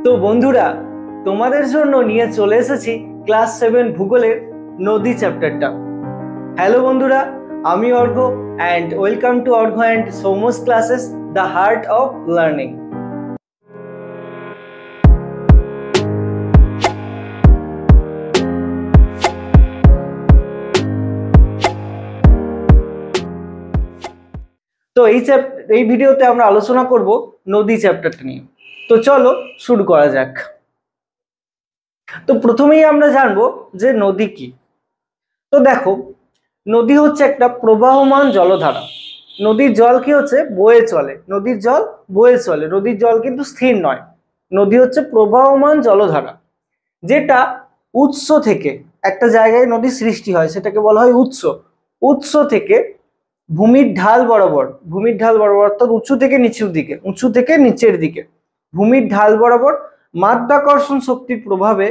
তো বন্ধুরা, তোমাদের জন্য নিয়ে চলে এসেছি ক্লাস 7 ভূগোলের নদী চ্যাপ্টারটা। হ্যালো বন্ধুরা, আমি Argha and welcome to Argha and Soumo's classes, the heart of learning. তো এই ভিডিওতে আমরা আলোচনা করব নদী চ্যাপ্টারটা নিয়ে। তো চলো শুরু করা যাক। তো প্রথমেই আমরা জানবো যে নদী কি। তো দেখো, নদী হচ্ছে একটা প্রবাহমান জলধারা। নদীর জল কি হচ্ছে? বয়ে চলে। নদীর জল বয়ে চলে, নদীর জল কিন্তু স্থির নয়। নদী হচ্ছে প্রবাহমান জলধারা, যেটা উৎস থেকে একটা জায়গায় নদীর সৃষ্টি হয়, সেটাকে বলা হয় উৎস। উৎস থেকে ভূমির ঢাল বরাবর, ভূমির ঢাল বরাবর অর্থাৎ উঁচু থেকে নিচের দিকে, উঁচু থেকে নিচের দিকে ভূমির ঢাল বরাবর মাধ্যাকর্ষণ শক্তির প্রভাবে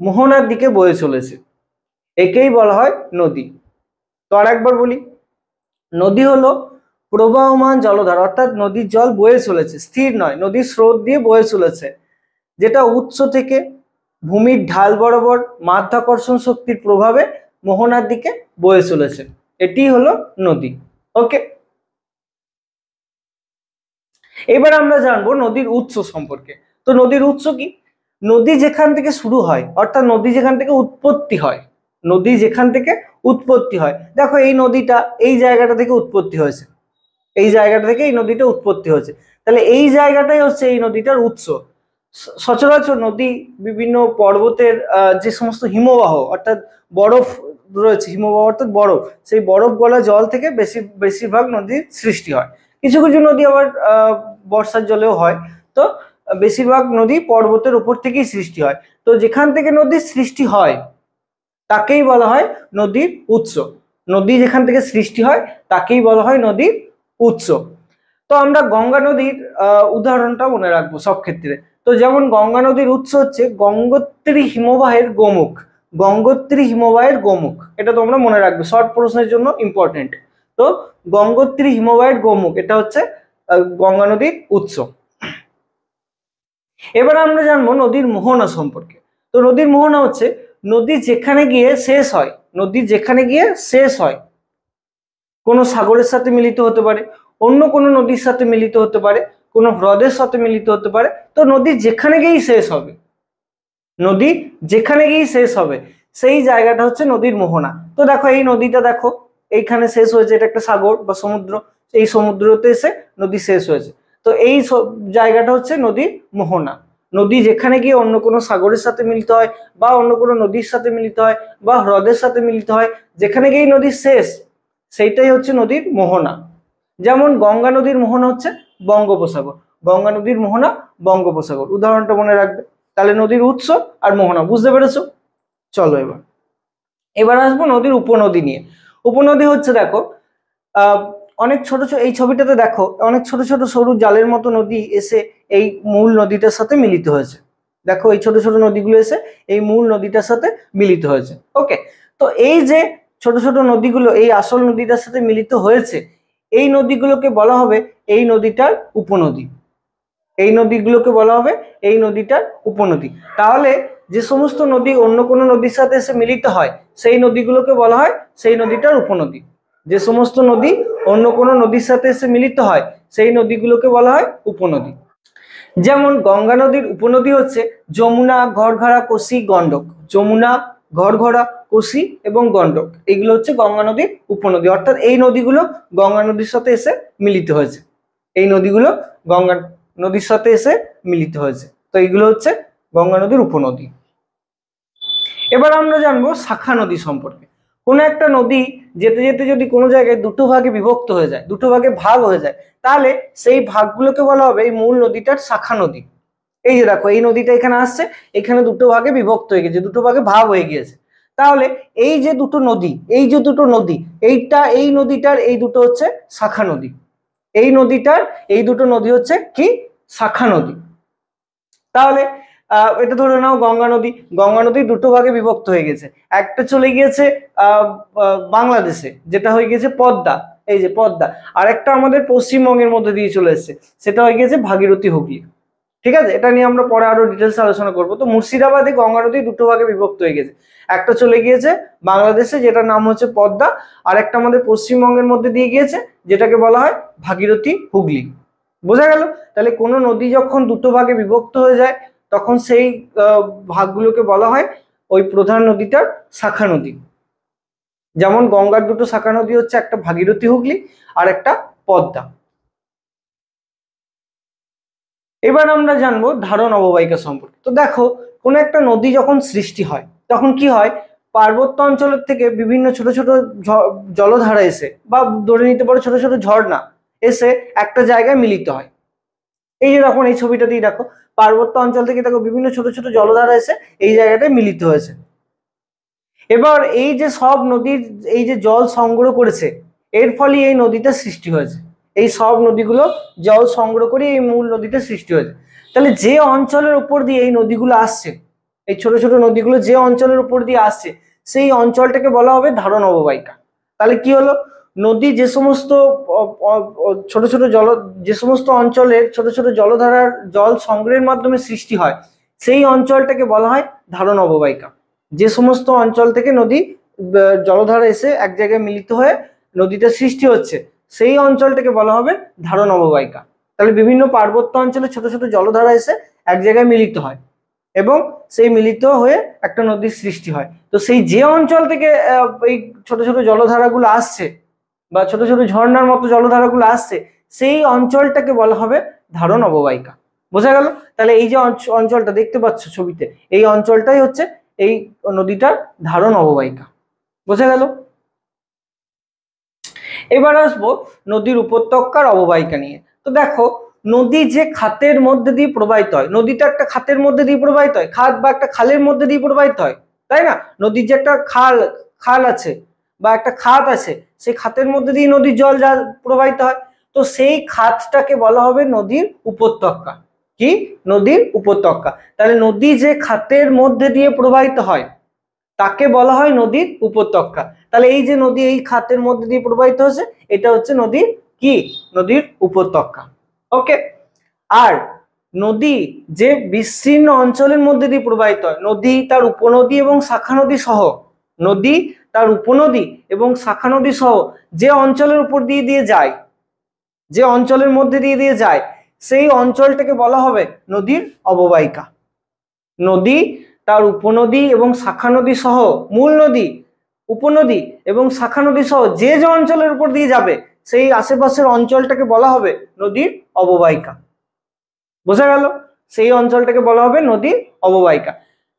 মোহনার দিকে বয়ে চলেছে, একেই বলা হয় নদী। তো আর একবার বলি, নদী হলো প্রবাহমান জলধারা, অর্থাৎ নদীর জল বয়ে চলেছে, স্থির নয়, নদীর স্রোত দিয়ে বয়ে চলেছে, যেটা উৎস থেকে ভূমির ঢাল বরাবর মাধ্যাকর্ষণ শক্তির প্রভাবে মোহনার দিকে বয়ে চলেছে, এটি হলো নদী। ওকে, এবার আমরা জানবো নদীর উৎস সম্পর্কে। তো নদীর উৎস কি? নদী যেখান থেকে শুরু হয়, অর্থাৎ নদী যেখান থেকে উৎপত্তি হয়, নদী যেখান থেকে উৎপত্তি হয়। দেখো, এই নদীটা এই জায়গাটা থেকে উৎপত্তি হয়েছে, এই জায়গাটা থেকে এই নদীটা উৎপত্তি হয়েছে, তাহলে এই জায়গাটাই হচ্ছে এই নদীটার উৎস। সচরাচর নদী বিভিন্ন পর্বতের যে সমস্ত হিমবাহ অর্থাৎ বরফ রয়েছে, হিমবাহ অর্থাৎ বরফ, সেই বরফ গলা জল থেকে বেশিরভাগ নদীর সৃষ্টি হয়। কিছু কিছু নদী আবার বর্ষার জলেও হয়। তো বেশিরভাগ নদী পর্বতের উপর থেকেই সৃষ্টি হয়। তো যেখান থেকে নদীর সৃষ্টি হয় তাকেই বলা হয় নদীর উৎস। নদী যেখান থেকে সৃষ্টি হয় তাকেই বলা হয় নদীর উৎস। তো আমরা গঙ্গা নদীর উদাহরণটা মনে রাখবো সব ক্ষেত্রে। তো যেমন গঙ্গা নদীর উৎস হচ্ছে গঙ্গোত্রী হিমবাহের গোমুখ, গঙ্গোত্রী হিমবাহের গোমুখ, এটা তোমরা মনে রাখবে, শর্ট প্রশ্নের জন্য ইম্পর্টেন্ট। তো গঙ্গোত্রী হিমবাহের গোমুখ, এটা হচ্ছে গঙ্গা নদীর উৎস। এবার আমরা জানবো নদীর মোহনা সম্পর্কে। তো নদীর মোহনা হচ্ছে নদী যেখানে গিয়ে শেষ হয়, নদী যেখানে গিয়ে শেষ হয়, কোনো সাগরের সাথে মিলিত হতে পারে, অন্য কোনো নদীর সাথে মিলিত হতে পারে, কোনো হ্রদের সাথে মিলিত হতে পারে। তো নদী যেখানে গিয়েই শেষ হবে, নদী যেখানে গিয়েই শেষ হবে, সেই জায়গাটা হচ্ছে নদীর মোহনা। তো দেখো, এই নদীটা দেখো এইখানে শেষ হয়েছে, এটা একটা সাগর বা সমুদ্র, এই সমুদ্রতে এসে নদী শেষ হয়েছে। তো এই জায়গাটা হচ্ছে নদীর মোহনা। নদী যেখানে গিয়ে অন্য কোনো সাগরের সাথে মিলিত হয় বা অন্য কোনো নদীর সাথে মিলিত হয় বা হ্রদের সাথে মিলিত হয়, যেখানে গিয়ে নদীর শেষ, সেইটাই হচ্ছে নদীর মোহনা। যেমন গঙ্গা নদীর মোহনা হচ্ছে বঙ্গোপসাগর, গঙ্গা নদীর মোহনা বঙ্গোপসাগর, উদাহরণটা মনে রাখবে। তাহলে নদীর উৎস আর মোহনা বুঝতে পেরেছো? চলো এবার আসবো নদীর উপনদী নিয়ে। উপনদী হচ্ছে, দেখো অনেক ছোট ছোট, এই ছবিটাতে দেখো অনেক ছোট ছোট সরু জালের মতো নদী এসে এই মূল নদীটার সাথে মিলিত হয়েছে। দেখো, এই ছোট ছোট নদীগুলো এসে এই মূল নদীটার সাথে মিলিত হয়েছে। ওকে, তো এই যে ছোট ছোট নদীগুলো এই আসল নদীটার সাথে মিলিত হয়েছে, এই নদীগুলোকে বলা হবে এই নদীটার উপনদী। এই নদীগুলোকে বলা হবে এই নদীটার উপনদী। তাহলে যে সমস্ত নদী অন্য কোনো নদীর সাথে এসে মিলিত হয়, সেই নদীগুলোকে বলা হয় সেই নদীটার উপনদী। যে সমস্ত নদী অন্য কোনো নদীর সাথে এসে মিলিত হয়, সেই নদীগুলোকে বলা হয় উপনদী। যেমন গঙ্গা নদীর উপনদী হচ্ছে যমুনা, ঘড়ঘড়া, কোসি, গণ্ডক। যমুনা, ঘড়ঘড়া, কোসি এবং গণ্ডক, এগুলো হচ্ছে গঙ্গা নদীর উপনদী, অর্থাৎ এই নদীগুলো গঙ্গা নদীর সাথে এসে মিলিত হয়েছে, এই নদীগুলো গঙ্গা নদীর সাথে এসে মিলিত হয়েছে। তো এইগুলো হচ্ছে গঙ্গা নদীর উপনদী। এবার আমরা জানবো শাখা নদী সম্পর্কে। কোনো একটা নদী যেতে যেতে যদি কোনো জায়গায় দুটো ভাগে বিভক্ত হয়ে যায়, দুটো ভাগে ভাগ হয়ে যায়, তাহলে সেই ভাগগুলোকে বলা হবে এই মূল নদীটার শাখা নদী। এই যে দেখো, এই নদীটা এখানে আসছে, এখানে দুটো ভাগে বিভক্ত হয়ে গেছে, দুটো ভাগে ভাগ হয়ে গিয়েছে। তাহলে এই যে দুটো নদী, এই যে দুটো নদী, এইটা এই নদীটার এই দুটো হচ্ছে শাখা নদী। এই নদীটার এই দুটো নদী হচ্ছে কি? শাখা নদী। তাহলে এটা ধরে নাও গঙ্গা নদী, গঙ্গা নদী দুটো ভাগে বিভক্ত হয়ে গেছে। একটা চলে গিয়েছে বাংলাদেশে, যেটা হয়ে গেছে পদ্মা, এই যে পদ্মা। আর একটা আমাদের পশ্চিমবঙ্গের মধ্যে দিয়ে চলে এসেছে, সেটা হয়ে গেছে ভাগীরথী হুগলি। ঠিক আছে, এটা নিয়ে আমরা পরে আরো ডিটেলস আলোচনা করবো। তো মুর্শিদাবাদে গঙ্গা নদী দুটো ভাগে বিভক্ত হয়ে গেছে, একটা চলে গিয়েছে বাংলাদেশে যেটার নাম হচ্ছে পদ্মা, আর একটা আমাদের পশ্চিমবঙ্গের মধ্যে দিয়ে গিয়েছে যেটাকে বলা হয় ভাগীরথী হুগলি। বোঝা গেল? তাহলে কোনো নদী যখন দুটো ভাগে বিভক্ত হয়ে যায় তখন সেই ভাগগুলোকে বলা হয় ওই প্রধান নদীটার শাখা নদী। যেমন গঙ্গার দুটো শাখা নদী হচ্ছে একটা ভাগীরথী হুগলি আর একটা পদ্মা। এবার আমরা জানবো ধারণ অববাহিকা সম্পর্কে। তো দেখো, কোনো একটা নদী যখন সৃষ্টি হয় তখন কি হয়, পার্বত্য অঞ্চলের থেকে বিভিন্ন ছোট ছোট জলধারা এসে, বা ধরে নিতে পারো ছোট ছোট ঝর্ণা এসে একটা জায়গায় মিলিত হয়। এই যে দেখুন এই ছবিটাতেই দেখো, পার্বত্য অঞ্চল থেকে দেখো বিভিন্ন ছোট ছোট জলধারা এসে এই জায়গাটায় মিলিত হয়েছে। এবার এই যে সব নদীর এই যে জল সংগ্রহ করেছে, এর ফলে এই নদীটা সৃষ্টি হয়েছে। এই সব নদীগুলো জল সংগ্রহ করে এই মূল নদীটা সৃষ্টি হয়েছে। তাহলে যে অঞ্চলের উপর দিয়ে এই নদীগুলো আসছে, এই ছোট ছোট নদীগুলো যে অঞ্চলের উপর দিয়ে আসছে, সেই অঞ্চলটাকে বলা হবে ধারণ অববাহিকা। তাহলে কি হলো, নদী যে সমস্ত ছোট ছোট যে সমস্ত অঞ্চলের ছোট ছোট জলধারার জল সংগ্রহের মাধ্যমে সৃষ্টি হয়, সেই অঞ্চলটাকে বলা হয় ধারণ অববাহিকা। যে সমস্ত অঞ্চল থেকে নদী জলধারা এসে এক জায়গায় মিলিত হয়ে নদীটা সৃষ্টি হচ্ছে, সেই অঞ্চলটাকে বলা হবে ধারণ অববাহিকা। তাহলে বিভিন্ন পার্বত্য অঞ্চলে ছোট ছোট জলধারা এসে এক জায়গায় মিলিত হয় এবং সেই মিলিত হয়ে একটা নদীর সৃষ্টি হয়। তো সেই যে অঞ্চল থেকে এই ছোট ছোট জলধারাগুলো আসছে বা ছোট ছোট ঝর্ণার মতো জলধারাগুলো আসছে, সেই অঞ্চলটাকে বলা হবে ধারণ অববাহিকা। বোঝা গেল? তাহলে এই যে অঞ্চলটা দেখতে পাচ্ছ ছবিতে, এই অঞ্চলটাই হচ্ছে এই নদীটার ধারণ অববাহিকা। বোঝা গেল? এবার আসবো নদীর উপত্যকার অববাহিকা নিয়ে। তো দেখো, নদী যে খাতের মধ্যে দিয়ে প্রবাহিত হয়, নদীটা একটা খাতের মধ্যে দিয়ে প্রবাহিত হয়, খাত বা একটা খালের মধ্যে দিয়ে প্রবাহিত হয়, তাই না? নদীর যে একটা খাল আছে বা একটা খাত আছে, সেই খাতের মধ্যে দিয়ে নদীর জল যা প্রবাহিত হয়, তো সেই খাতটাকে বলা হবে নদীর উপত্যকা। কি? নদীর উপত্যকা। তাহলে নদী যে খাতের মধ্যে দিয়ে প্রবাহিত হয় তাকে বলা হয় নদীর উপত্যকা। তাহলে এই যে নদী এই খাতের মধ্যে দিয়ে প্রবাহিত হচ্ছে, এটা হচ্ছে নদীর কি? নদীর উপত্যকা। ওকে। আর নদী যে বিস্তীর্ণ অঞ্চলের মধ্যে দিয়ে প্রবাহিত হয়, নদী তার উপনদী এবং শাখা নদী সহ, নদী তার উপনদী এবং শাখা নদী সহ যে অঞ্চলের উপর দিয়ে দিয়ে যায়, যে অঞ্চলের মধ্যে দিয়ে দিয়ে যায়, সেই অঞ্চলটাকে বলা হবে নদীর অববাহিকা। নদী তার উপনদী এবং শাখা নদী সহ, মূল নদী, উপনদী এবং শাখা নদী সহ যে যে অঞ্চলের উপর দিয়ে যাবে, সেই আশেপাশের অঞ্চলটাকে বলা হবে নদীর অববাহিকা। বোঝা গেল? সেই অঞ্চলটাকে বলা হবে নদীর অববাহিকা।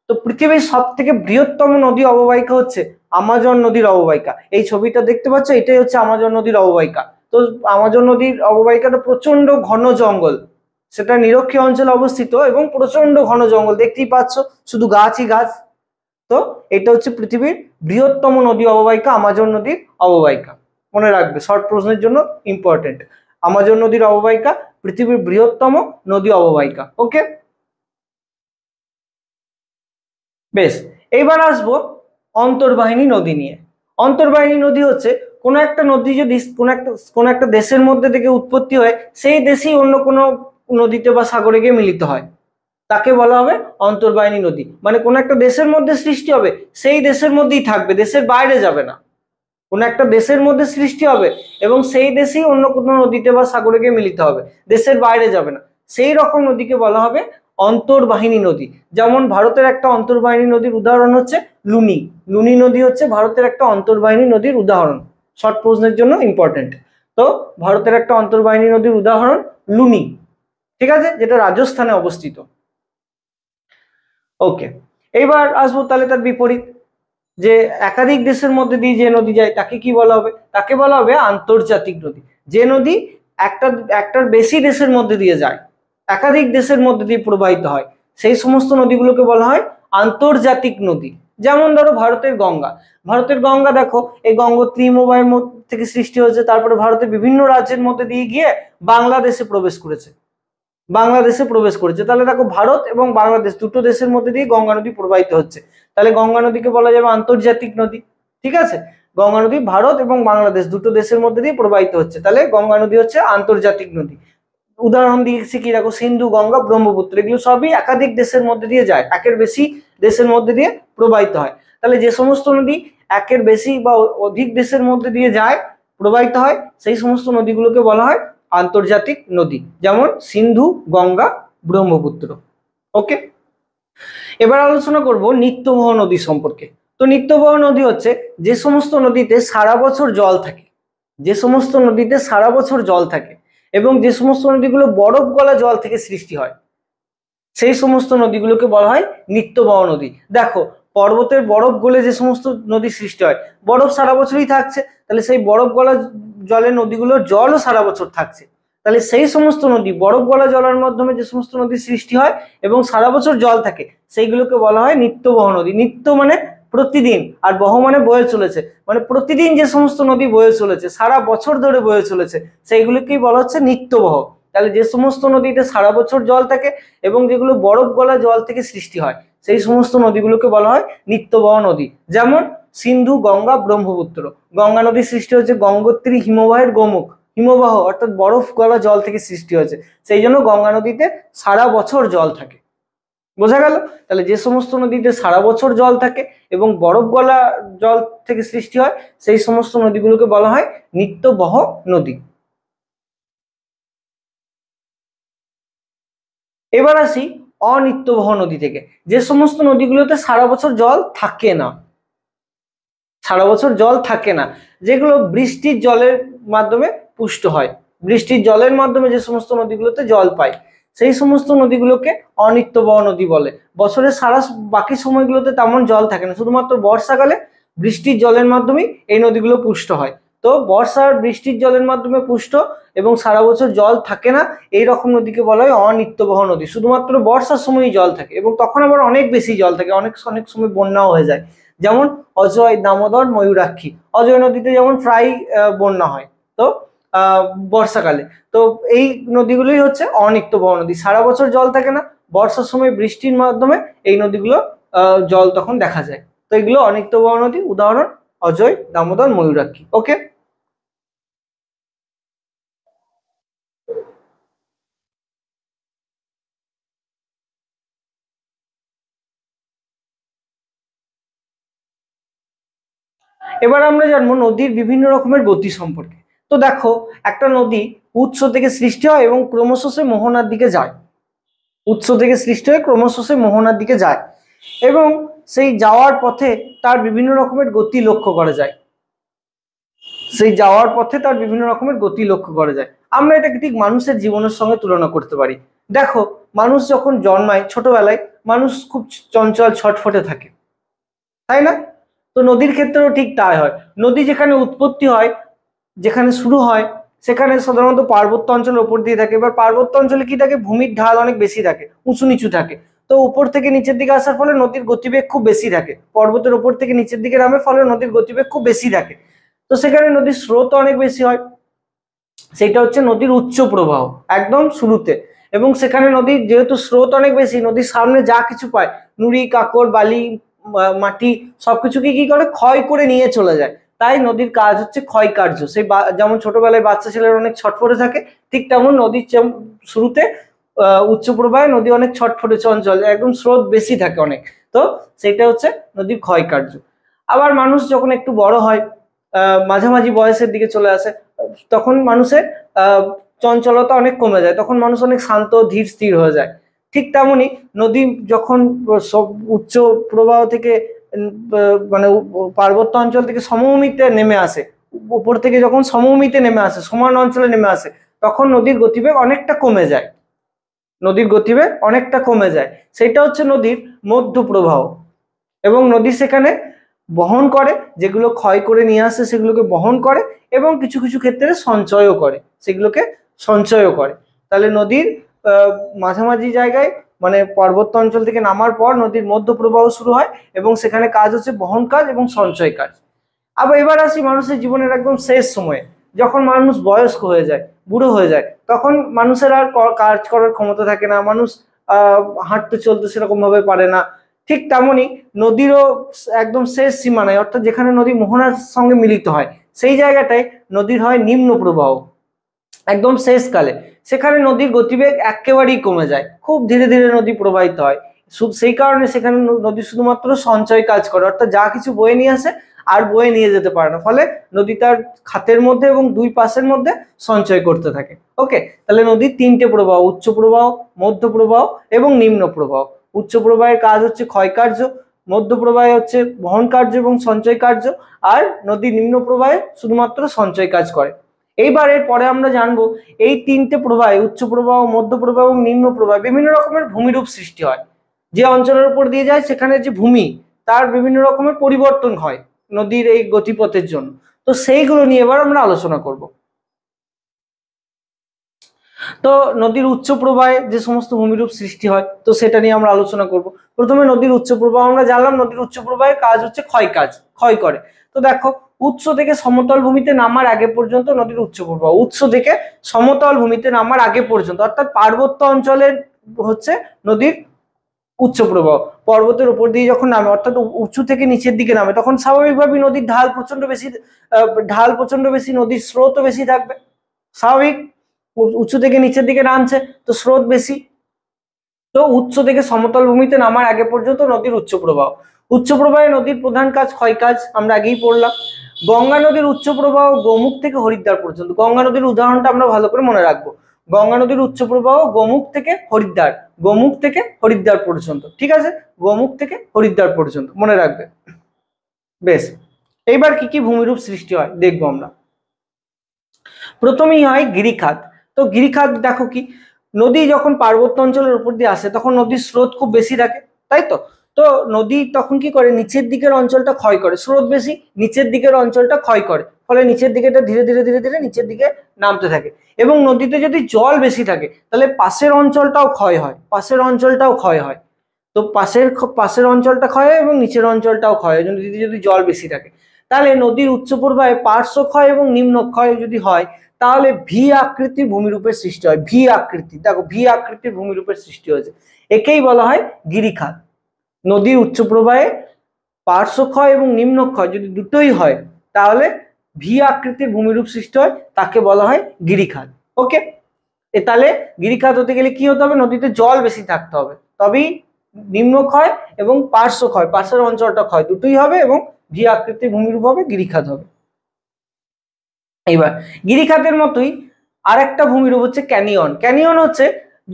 তো পৃথিবীর সব থেকে বৃহত্তম নদী অববাহিকা হচ্ছে আমাজন নদীর অববাহিকা। এই ছবিটা দেখতে পাচ্ছ, এটাই হচ্ছে আমাজন নদীর অববাহিকা। তো আমাজন নদীর অববাহিকাটা প্রচন্ড ঘন জঙ্গল, সেটা নিরক্ষীয় অঞ্চলে অবস্থিত এবং প্রচন্ড ঘন জঙ্গল, দেখতেই পাচ্ছ শুধু গাছই গাছ। তো এটা হচ্ছে পৃথিবীর বৃহত্তম নদী অববাহিকা, আমাজন নদীর অববাহিকা। মনে রাখবে, শর্ট প্রশ্নের জন্য ইম্পর্টেন্ট। আমাজন নদীর অববাহিকা পৃথিবীর বৃহত্তম নদী অববাহিকা। ওকে, বেশ। এইবার আসবো অন্তর্বাহিনী নদী নিয়ে। অন্তর্বাহিনী নদী হচ্ছে কোনো একটা নদী যদি কোনো একটা দেশের মধ্যে থেকে উৎপত্তি হয়, সেই দেশেই অন্য কোনো নদীতে বা সাগরে গিয়ে মিলিত হয়, তাকে বলা হবে অন্তর্বাহিনী নদী। মানে কোনো একটা দেশের মধ্যে সৃষ্টি হবে, সেই দেশের মধ্যেই থাকবে, দেশের বাইরে যাবে না। কোনো একটা দেশের মধ্যে সৃষ্টি হবে এবং সেই দেশেই অন্য কোনো নদীতে বা সাগরে গিয়ে মিলিত হবে, দেশের বাইরে যাবে না, সেই রকম নদীকে বলা হবে অন্তর্বাহিনী নদী। যেমন ভারতের একটা অন্তর্বাহিনী নদীর উদাহরণ হচ্ছে লুনি। লুনি নদী হচ্ছে ভারতের একটা অন্তর্বাহিনী নদীর উদাহরণ, শর্ট প্রশ্নের জন্য ইম্পর্টেন্ট। তো ভারতের একটা অন্তর্বাহিনী নদীর উদাহরণ লুনি, ঠিক আছে, যেটা রাজস্থানে অবস্থিত। ওকে, এইবার আসবো তাহলে তার বিপরীত, যে একাধিক দেশের মধ্যে দিয়ে যে নদী যায় তাকে কি বলা হবে? তাকে বলা হবে আন্তর্জাতিক নদী। যে নদী একটার বেশি দেশের মধ্যে দিয়ে যায়, একাধিক দেশের মধ্যে দিয়ে প্রবাহিত হয়, সেই সমস্ত নদীগুলোকে বলা হয় আন্তর্জাতিক নদী। যেমন ধরো ভারতের গঙ্গা। ভারতের গঙ্গা দেখো, এই গঙ্গোত্রী হিমবাহের মধ্যে থেকে সৃষ্টি হয়েছে, তারপরে ভারতের বিভিন্ন রাজ্যের মধ্যে দিয়ে গিয়ে বাংলাদেশে প্রবেশ করেছে, তাহলে দেখো ভারত এবং বাংলাদেশ দুটো দেশের মধ্যে দিয়ে গঙ্গা নদী প্রবাহিত হচ্ছে, তাহলে গঙ্গা নদীকে বলা যাবে আন্তর্জাতিক নদী। ঠিক আছে, গঙ্গা নদী ভারত এবং বাংলাদেশ দুটো দেশের মধ্যে দিয়ে প্রবাহিত হচ্ছে, তাহলে গঙ্গা নদী হচ্ছে আন্তর্জাতিক নদী। উদাহরণ দিয়েছি কি, দেখো সিন্ধু, গঙ্গা, ব্রহ্মপুত্র, এগুলো সবই একাধিক দেশের মধ্যে দিয়ে যায়, একের বেশি দেশের মধ্যে দিয়ে প্রবাহিত হয়। তাহলে যে সমস্ত নদী একের বেশি বা অধিক দেশের মধ্যে দিয়ে যায়, প্রবাহিত হয়, সেই সমস্ত নদীগুলোকে বলা হয় আন্তর্জাতিক নদী, যেমন সিন্ধু, গঙ্গা, ব্রহ্মপুত্র। ওকে, এবার আলোচনা করব নিত্যবহ নদী সম্পর্কে। তো নিত্যবহ নদী হচ্ছে যে সমস্ত নদীতে সারা বছর জল থাকে, যে সমস্ত নদীতে সারা বছর জল থাকে এবং যে সমস্ত নদীগুলো বরফ গলা জল থেকে সৃষ্টি হয়, সেই সমস্ত নদীগুলোকে বলা হয় নিত্যবহ নদী। দেখো, পর্বতের বরফ গলে যে সমস্ত নদী সৃষ্টি হয়, বরফ সারা বছরই থাকছে, তাহলে সেই বরফ গলা জলের নদীগুলোর জলও সারা বছর থাকছে। তাহলে সেই সমস্ত নদী, বরফ গলা জলের মাধ্যমে যে সমস্ত নদীর সৃষ্টি হয় এবং সারা বছর জল থাকে, সেইগুলোকে বলা হয় নিত্যবহ নদী। নিত্য মানে প্রতিদিন, আর বহ মানে বয়ে চলেছে, মানে প্রতিদিন যে সমস্ত নদী বয়ে চলেছে, সারা বছর ধরে বয়ে চলেছে, সেইগুলোকেই বলা হচ্ছে নিত্যবহ। তাহলে যে সমস্ত নদীতে সারা বছর জল থাকে এবং যেগুলো বরফ গলা জল থেকে সৃষ্টি হয়, সেই সমস্ত নদীগুলোকে বলা হয় নিত্যবহ নদী। যেমন সিন্ধু, গঙ্গা, ব্রহ্মপুত্র। গঙ্গা নদীর সৃষ্টি হচ্ছে গঙ্গোত্রী হিমবাহের গোমুখ, হিমবাহ অর্থাৎ বরফ গলা জল থেকে সৃষ্টি হয়েছে, সেই জন্য গঙ্গা নদীতে সারা বছর জল থাকে। বোঝা গেল? তাহলে যে সমস্ত নদীতে সারা বছর জল থাকে এবং বরফ গলা জল থেকে সৃষ্টি হয়, সেই সমস্ত নদীগুলোকে বলা হয় নিত্যবহ নদী। এবার আসি অনিত্যবহ নদী থেকে, যে সমস্ত নদীগুলোতে সারা বছর জল থাকে না, সারা বছর জল থাকে না, যেগুলো বৃষ্টির জলের মাধ্যমে পুষ্ট হয়, বৃষ্টির জলের মাধ্যমে যে সমস্ত নদীগুলোতে জল পায়, সেই সমস্ত নদীগুলোকে অনিত্যবহ নদী বলে। বছরের সারা বাকি সময়গুলোতে তেমন জল থাকে না, শুধুমাত্র বর্ষাকালে বৃষ্টির জলের মাধ্যমেই এই নদীগুলো পুষ্ট হয়। তো বর্ষার বৃষ্টির জলের মাধ্যমে পুষ্ট এবং সারা বছর জল থাকে না, এই রকম নদীকে বলা হয় অনিত্যবহ নদী। শুধুমাত্র বর্ষার সময়ই জল থাকে এবং তখন আবার অনেক বেশি জল থাকে, অনেক অনেক সময় বন্যাও হয়ে যায়। যেমন অজয়, দামোদর, ময়ূরাক্ষী। অজয় নদীতে যেমন প্রায় বন্যা হয় তো বর্ষাকালে। তো এই নদীগুলোই হচ্ছে অনিত্যবহ নদী, সারা বছর জল থাকে না, বর্ষার সময় বৃষ্টির মাধ্যমে এই নদীগুলো জল তখন দেখা যায়। তো এগুলো অনিত্যবহ নদী, উদাহরণ অজয়, দামোদর, ময়ূরাক্ষী। ওকে, এবার আমরা জানবো নদীর বিভিন্ন রকমের গতি সম্পর্কে। তো দেখো, একটা নদী উৎস থেকে সৃষ্টি হয় এবং ক্রমশ সে মোহনার দিকে যায়, উৎস থেকে সৃষ্টি হয়ে ক্রমশ সে মোহনার দিকে যায় এবং সেই যাওয়ার পথে তার বিভিন্ন রকমের গতি লক্ষ্য করা যায়, সেই যাওয়ার পথে তার বিভিন্ন রকমের গতি লক্ষ্য করা যায়। আমরা এটাকে ঠিক মানুষের জীবনের সঙ্গে তুলনা করতে পারি। দেখো, মানুষ যখন জন্মায়, ছোটবেলায় মানুষ খুব চঞ্চল, ছটফটে থাকে, তাই না? তো নদীর ক্ষেত্রেও ঠিক তাই হয়। নদী যেখানে উৎপত্তি হয়, যেখানে শুরু হয়, সেখানে সাধারণত পার্বত্য অঞ্চলের উপর দিয়ে থাকে। এবার পার্বত্য অঞ্চলে কি থাকে, ভূমির ঢাল অনেক বেশি থাকে, উঁচু নিচু থাকে, তো উপর থেকে নিচের দিকে আসার ফলে নদীর গতিবেগ খুব বেশি থাকে, পর্বতের উপর থেকে নিচের দিকে নামে ফলে নদীর গতিবেগ খুব বেশি থাকে, তো সেখানে নদীর স্রোত অনেক বেশি হয়। সেটা হচ্ছে নদীর উচ্চ প্রবাহ, একদম শুরুতে। এবং সেখানে নদীর যেহেতু স্রোত অনেক বেশি, নদীর সামনে যা কিছু পায়, নুড়ি, কাকড়, বালি, মাটি, সবকিছুকে কি করে, ক্ষয় করে নিয়ে চলে যায়। তাই নদীর কাজ হচ্ছে ক্ষয় কার্য। সেই যেমন ছোটবেলায় বাচ্চা ছেলেরা অনেক ছটফটে থাকে, ঠিক তেমন নদীর শুরুতে উচ্চ প্রবাহে নদী অনেক ছটফটে, চঞ্চল, একদম স্রোত বেশি থাকে অনেক। তো সেটা হচ্ছে নদীর ক্ষয় কার্য। আবার মানুষ যখন একটু বড় হয়, মাঝামাঝি বয়সের দিকে চলে আসে, তখন মানুষের চঞ্চলতা অনেক কমে যায়, তখন মানুষ অনেক শান্ত, ধীর স্থির হয়ে যায়। ঠিক তেমনি নদী যখন সব উচ্চ প্রবাহ থেকে মানে পার্বত্য অঞ্চল থেকে সমভূমিতে নেমে আসে, উপর থেকে যখন সমভূমিতে নেমে আসে, সমান অঞ্চলে নেমে আসে, তখন নদীর গতিবেগ অনেকটা কমে যায়, নদীর গতিবেগ অনেকটা কমে যায়। সেটা হচ্ছে নদীর মধ্য প্রবাহ। এবং নদী সেখানে বহন করে, যেগুলো ক্ষয় করে নিয়ে আসে সেগুলোকে বহন করে এবং কিছু কিছু ক্ষেত্রে সঞ্চয়ও করে, সেগুলোকে সঞ্চয়ও করে। তাহলে নদীর মাঝামাঝি জায়গায়, মানে পার্বত্য অঞ্চল থেকে নামার পর নদীর মধ্য প্রবাহ শুরু হয় এবং সেখানে কাজ হচ্ছে বহন কাজ এবং সঞ্চয় কাজ। আবার এবার আসি মানুষের জীবনের একদম শেষ সময়ে, যখন মানুষ বয়স্ক হয়ে যায়, বুড়ো হয়ে যায়, তখন মানুষের আর কাজ করার ক্ষমতা থাকে না, মানুষ হাঁটতে চলতে সেরকম ভাবে পারে না। ঠিক তেমনি নদীরও একদম শেষ সীমানায়, অর্থাৎ যেখানে নদী মোহনার সঙ্গে মিলিত হয়, সেই জায়গাটায় নদীর হয় নিম্ন প্রবাহ, একদম শেষকালে। সেখানে নদীর গতিবেগ একেবারেই কমে যায়, খুব ধীরে ধীরে নদী প্রবাহিত হয়। সেই কারণে সেখানে নদী শুধুমাত্র সঞ্চয় কাজ করে, অর্থাৎ যা কিছু বয়ে নিয়ে আসে আর বয়ে নিয়ে যেতে পারে না, ফলে নদী তার খাতের মধ্যে এবং দুই পাশের মধ্যে সঞ্চয় করতে থাকে। ওকে, তাহলে নদীর তিনটে প্রবাহ, উচ্চ প্রবাহ, মধ্য প্রবাহ এবং নিম্ন প্রবাহ। উচ্চ প্রবাহের কাজ হচ্ছে ক্ষয় কার্য, মধ্য প্রবাহে হচ্ছে বহন কার্য এবং সঞ্চয় কার্য, আর নদী নিম্ন প্রবাহে শুধুমাত্র সঞ্চয় কাজ করে। এইবার এর পরে আমরা জানবো এই তিনটে প্রবাহে, উচ্চ প্রবাহ, মধ্য প্রবাহ এবং নিম্ন প্রবাহে বিভিন্ন রকমের ভূমিরূপ সৃষ্টি হয়। যে অঞ্চলের উপর দিয়ে যায় সেখানে যে ভূমি, তার বিভিন্ন রকমের পরিবর্তন হয় নদীর এই গতিপথের জন্য। তো সেইগুলো নিয়ে এবার আমরা আলোচনা করব। তো নদীর উচ্চ প্রবাহে যে সমস্ত ভূমিরূপ সৃষ্টি হয়, তো সেটা নিয়ে আমরা আলোচনা করব। প্রথমে নদীর উচ্চ প্রবাহ আমরা জানলাম, নদীর উচ্চ প্রবাহের কাজ হচ্ছে ক্ষয় কাজ, ক্ষয় করে। তো দেখো, উৎস থেকে সমতল ভূমিতে নামার আগে পর্যন্ত নদীর উচ্চ প্রবাহ, উৎস থেকে সমতল ভূমিতে নামার আগে পর্যন্ত, অর্থাৎ পার্বত্য অঞ্চলের হচ্ছে নদীর উচ্চ প্রবাহ। পর্বতের উপর দিয়ে যখন নামে, অর্থাৎ উঁচু থেকে নিচের দিকে নামে, তখন স্বাভাবিকভাবেই নদীর ঢাল প্রচন্ড বেশি, নদীর স্রোতও বেশি থাকবে, স্বাভাবিক। উঁচু থেকে নিচের দিকে নামছে তো স্রোত বেশি। তো উৎস থেকে সমতল ভূমিতে নামার আগে পর্যন্ত নদীর উচ্চ প্রবাহ। উচ্চ প্রবাহে নদীর প্রধান কাজ ক্ষয় কাজ, আমরা আগেই পড়লাম। গঙ্গা নদীর উচ্চ প্রবাহ গোমুখ থেকে হরিদ্বার পর্যন্ত। গঙ্গা নদীর উদাহরণটা আমরা ভালো করে মনে রাখবো। গঙ্গা নদীর উচ্চ প্রবাহ গোমুখ থেকে হরিদ্বার, গোমুখ থেকে হরিদ্বার পর্যন্ত, ঠিক আছে, গোমুখ থেকে হরিদ্বার পর্যন্ত মনে রাখবে। বেশ, এইবার কি কি ভূমিরূপ সৃষ্টি হয় দেখবো আমরা। প্রথমেই হয় গিরিখাত। তো গিরিখাত দেখো কি, নদী যখন পার্বত্য অঞ্চলের উপর দিয়ে আসে তখন নদীর স্রোত খুব বেশি থাকে, তাই তো। তো নদী তখন কি করে, নিচের দিকের অঞ্চলটা ক্ষয় করে, স্রোত বেশি, নিচের দিকের অঞ্চলটা ক্ষয় করে, ফলে নিচের দিকে ধীরে ধীরে ধীরে ধীরে নিচের দিকে নামতে থাকে। এবং নদীতে যদি জল বেশি থাকে তাহলে পাশের অঞ্চলটাও ক্ষয় হয়, পাশের অঞ্চলটাও ক্ষয় হয়। তো পাশের অঞ্চলটা ক্ষয় হয় এবং নিচের অঞ্চলটাও ক্ষয় হয় নদীতে যদি জল বেশি থাকে। তাহলে নদীর উচ্চ প্রবাহে পার্শ্ব ক্ষয় এবং নিম্ন ক্ষয় যদি হয়, তাহলে ভি আকৃতির ভূমিরূপের সৃষ্টি হয়। ভি আকৃতি, দেখো ভি আকৃতির ভূমিরূপের সৃষ্টি হয়েছে, একেই বলা হয় গিরিখাত। নদীর উচ্চ প্রবাহে পার্শ্ব ক্ষয় এবং নিম্ন ক্ষয় যদি দুটোই হয়, তাহলে ভি আকৃতির ভূমিরূপ সৃষ্টি হয়, তাকে বলা হয় গিরিখাত। ওকে, তাহলে গিরিখাত হতে গেলে কি হতে হবে, নদীতে জল বেশি থাকতে হবে, তবেই নিম্ন ক্ষয় এবং পার্শ্ব ক্ষয়, পাশের অঞ্চলটা ক্ষয় দুটোই হবে এবং ভি আকৃতির ভূমিরূপ হবে, গিরিখাত হবে। এইবার গিরিখাতের মতোই আরেকটা ভূমিরূপ হচ্ছে ক্যানিয়ন। ক্যানিয়ন হচ্ছে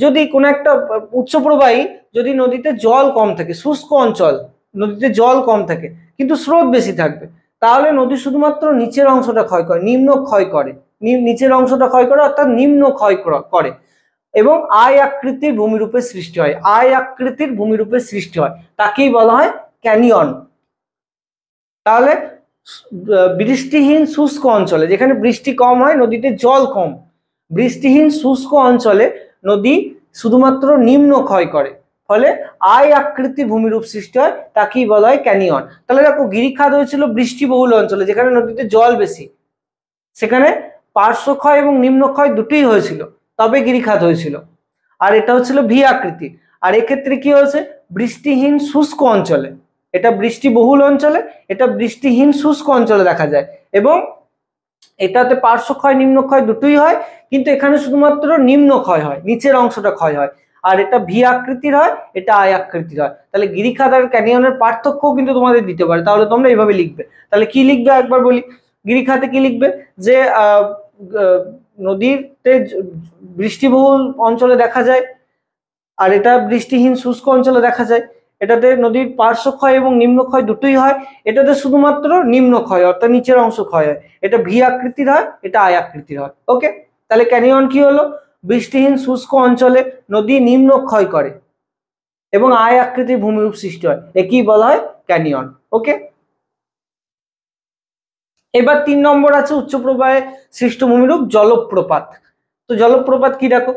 যদি কোনো একটা উচ্চ প্রবাহী, যদি নদীতে জল কম থাকে, শুষ্ক অঞ্চল, নদীতে জল কম থাকে কিন্তু স্রোত বেশি থাকবে, তাহলে নদী শুধুমাত্র নিচের অংশটা ক্ষয় করে, নিম্ন ক্ষয় করে, নিচের অংশটা ক্ষয় করে, অর্থাৎ নিম্ন ক্ষয় করে এবং আয় আকৃতির ভূমিরূপের সৃষ্টি হয়, আয় আকৃতির ভূমিরূপের সৃষ্টি হয়, তাকেই বলা হয় ক্যানিয়ন। তাহলে বৃষ্টিহীন শুষ্ক অঞ্চলে, যেখানে বৃষ্টি কম হয়, নদীতে জল কম, বৃষ্টিহীন শুষ্ক অঞ্চলে নদী শুধুমাত্র নিম্ন ক্ষয় করে, ফলে আয় আকৃতির ভূমিরূপ সৃষ্টি হয়, তাকেই বলা হয় ক্যানিয়ন। তাহলে দেখো, গিরিখাত হয়েছিল বৃষ্টিবহুল অঞ্চলে, যেখানে নদীতে জল বেশি, সেখানে পার্শ্ব ক্ষয় এবং নিম্ন ক্ষয় দুটোই হয়েছিল, তবে গিরিখাত হয়েছিল। আর এটা হচ্ছিল ভি আকৃতি। আর এক্ষেত্রে কি হয়েছে, বৃষ্টিহীন শুষ্ক অঞ্চলে, এটা বৃষ্টিবহুল অঞ্চলে, এটা বৃষ্টিহীন শুষ্ক অঞ্চলে দেখা যায়, এবং এটাতে পার্শ্ব ক্ষয় নিম্ন ক্ষয় দুটোই হয়, কিন্তু এখানে শুধুমাত্র নিম্ন ক্ষয় হয়, নিচের অংশটা ক্ষয় হয়। আর এটা ভি আকৃতির হয়, এটা আয় আকৃতির হয়। তাহলে গিরিখাত আর ক্যানিয়নের পার্থক্যও কিন্তু তোমাদের দিতে পারে, তাহলে তোমরা এইভাবে লিখবে। তাহলে কি লিখবে একবার বলি, গিরিখাতে কি লিখবে, যে নদীতে বৃষ্টিবহুল অঞ্চলে দেখা যায়, আর এটা বৃষ্টিহীন শুষ্ক অঞ্চলে দেখা যায়। এটাতে নদীর পার্শ্ব ক্ষয় এবং নিম্ন ক্ষয় দুটোই হয়, এটাতে শুধুমাত্র নিম্ন ক্ষয় অর্থাৎ নিচের অংশ ক্ষয় হয়, এটা ভি আকৃতির হয়, এটা আয় আকৃতির হয়। ওকে, তাহলে ক্যানিয়ন কি হলো, বৃষ্টিহীন শুষ্ক অঞ্চলে নদী নিম্ন ক্ষয় করে এবং আয় আকৃতির ভূমিরূপ সৃষ্টি হয়, একেই বলা হয় ক্যানিয়ন। ওকে, এবার 3 নম্বর আছে উচ্চ প্রবাহে সৃষ্ট ভূমিরূপ জলপ্রপাত। তো জলপ্রপাত কি, দেখো,